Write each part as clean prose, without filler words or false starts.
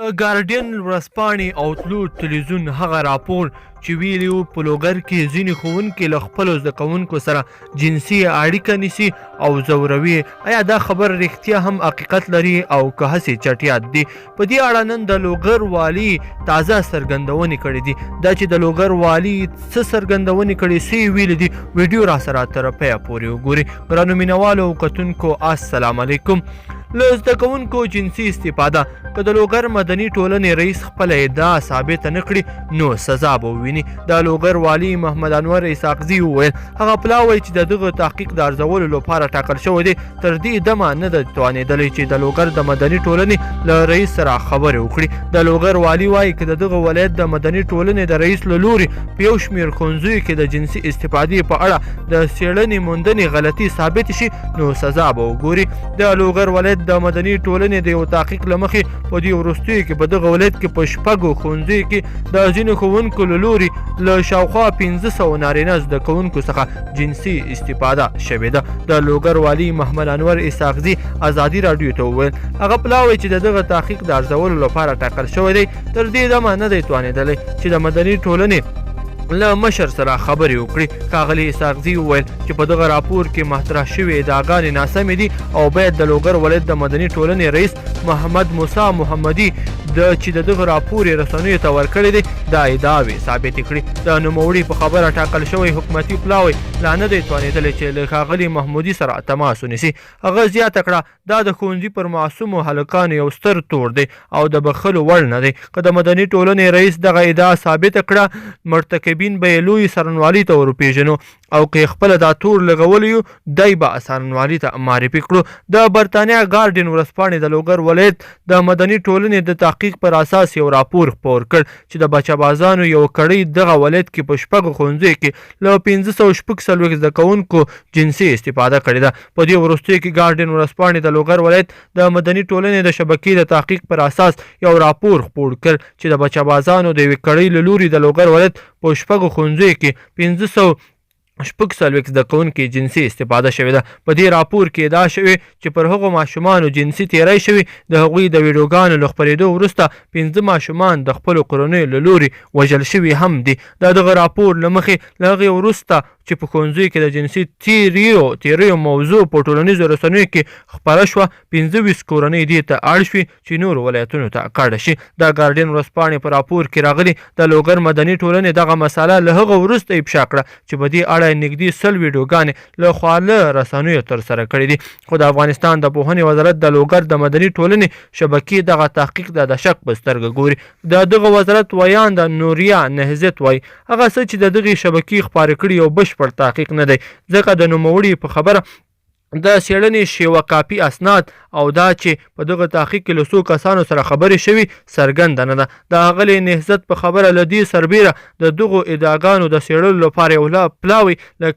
ګارډین ورځپاڼې او تلو تلویزیون هغه راپور چې ویلي وو په لوګر کې ځینې ښوونکي له خپلو زده کوونکو سره جنسي اړیکه نیسي او ځوروي. آیا دا خبر رښتیا هم حقیقت لري او که هسې چټیات دي؟ په دې اړه نن د لوګر والي تازه څرګندونې کړې دي. دا چې د لوګر والي څه څرګندونې کړې څه ویلي دي، ویډیو را سره تر پایه پورې وګورئ. ګرانو مینوالو او کتونکو السلام علیکم. له زده کوونکو جنسي استفاده که د لوګر مدني ټولنې رئیس خپله ادعا ثابته نه کړي نو سزا به وویني. د لوګر والي محمد انور اسحاقزي وویل هغه پلاوی چې د دغه تحقیق د ارزولو لپاره ټاکل شوی دی تر دې دمه نه ده توانېدلی چې د لوګر د مدني ټولنې له رئیس سره خبرې وکړي. د لوګر والي وایي که د دغه ولایت د مدني ټولنې د رئیس له لورې په یو شمېر ښوونځیو کې د جنسي استفادې په اړه د څېړنې موندنې غلطي ثابت شي نو سزا به وګوري. د لوګر ولایت د مدني ټولنې د یو تحقیق له مخې په دې وروستیو کې په دغه ولایت کې په شپږو ښوونځیو کې د ځینو ښوونکو له لورې له شاوخوا 1500 نارینه زده کوونکو څخه جنسي استفاده شوې ده. د لوګر والي محمد انور اسحاقزي ازادي راډیو ته وویل هغه پلاوی چې د دغه تحقیق د ارزولو لپاره ټاکل شوی دی تر دې دمه نه دی توانېدلی چې د مدني ټولنې له مشر سره خبرې وکړي. ښاغلي اسحاقزي وویل چې په دغه راپور کې مطرح شوې ادعاګانې ناسمې دي او باید د لوګر ولایت د مدني ټولنې رئیس محمد موسی محمدي چې د دغه راپور یې رسنیو ته ورکړی دی دا ادعاوې ثابتې کړي. د نوموړي په خبره ټاکل شوی حکومتي پلاوی لا نه دی توانېدلی چې له ښاغلي محمودي سره تماس ونیسي. هغه زیاته کړه دا د ښوونځي پر معصومو هلکانو یو ستر تور دی او د بخښلو وړ نه دی. که د مدني ټولنې رئیس دغه ادعا ثابته کړه مرتکبین به یې لوی څارنوالي ته ورپېژنو او که یې خپله دا تور لګولی یو دی به څارنوالي ته معرفي کړو. د برطانیا ګارډین ورځپاڼې د لوګر ولایت د مدني ټولنې د تحقیق پر اساس یو راپور خپور کړ چې د بچهبازانو یو کړۍ دغه ولایت کې په شپږو ښوونځیو کې له 546 زده کوونکو جنسي استفاده کړې ده. په دې وروستیو کې ګارډین ورځپاڼې د لوګر ولایت د مدني ټولنې د شبکې د تحقیق پر اساس یو راپور خپور کړ چې د بچهبازانو د یوې کړۍ له لوري د لوګر ولایت په شپږو ښوونځیو کې 546 زده کوونکي جنسي استفاده شوې ده. په دې راپور کې ادعا شوې چې پر هغو ماشومانو جنسي تیری شوي د هغوی د ویډیوګانو له خپرېدو وروسته 15 ماشومان د خپلو کورنیو له لورې وژل شوي هم دي. د دغه راپور له مخې له هغې وروسته چې په ښوونځیو کې د جنسي تیریو موضوع په ټولنیزو رسنیو کې خپره شوه 25 کورنۍ دې ته اړ شوي چې نورو ولایتونو ته کډه شي. د ګارډین ورځپاڼې په راپور کې راغلي د لوګر مدني ټولنې دغه مسله له هغه وروسته افشا کړه چې په دې اړه نږدې 100 ویډیوګانې له خواله رسنیو ترسره کړي دي. خو د افغانستان د پوهنې وزارت د لوګر د مدني ټولنې شبکې دغه تحقیق د شک په سترګه ګوري. د دغه وزارت ویان د نوریا نهزت وایي هغه څه چې د دغې شبکې خپاره کړي یو بشپړ تحقیق نه دی ځکه د نوموړي په خبره د څېړنې شیوه کاپي اسناد او دا چې په دغه تحقیق کې له څو کسانو سره خبرې شوي څرګنده نه ده. د ښاغلي نهزت په خبره له دې سربیره د دغو ادعاګانو د څېړلو لپاره یو پلاوی له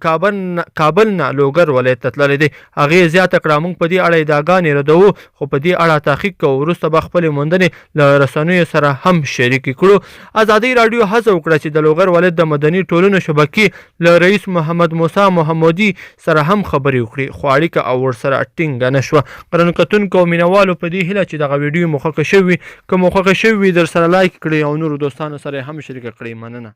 کابل نه لوګر ولایت ته تللی دی. هغې زیاته کړه موږ په دې اړه ادعاګانې ردوو خو په دې اړه تحقیق کوو وروسته به خپلې موندنې له رسنیو سره هم شریکې کړو. ازادي راډیو هڅه وکړه چې د لوګر ولایت د مدني ټولنو شبکې له رئیس محمد موسی محمودي سره هم خبرې وکړي خو اړیکه او ورسره ټینګه نه شوه. ګرانو کتونکو او مینوالو په دې هیله چې دغه ویډیو مو خوښه شوي که مو خوښه شوي در سره لایک کړئ او نورو دوستانو سره یې هم شریکه کړئ. مننه.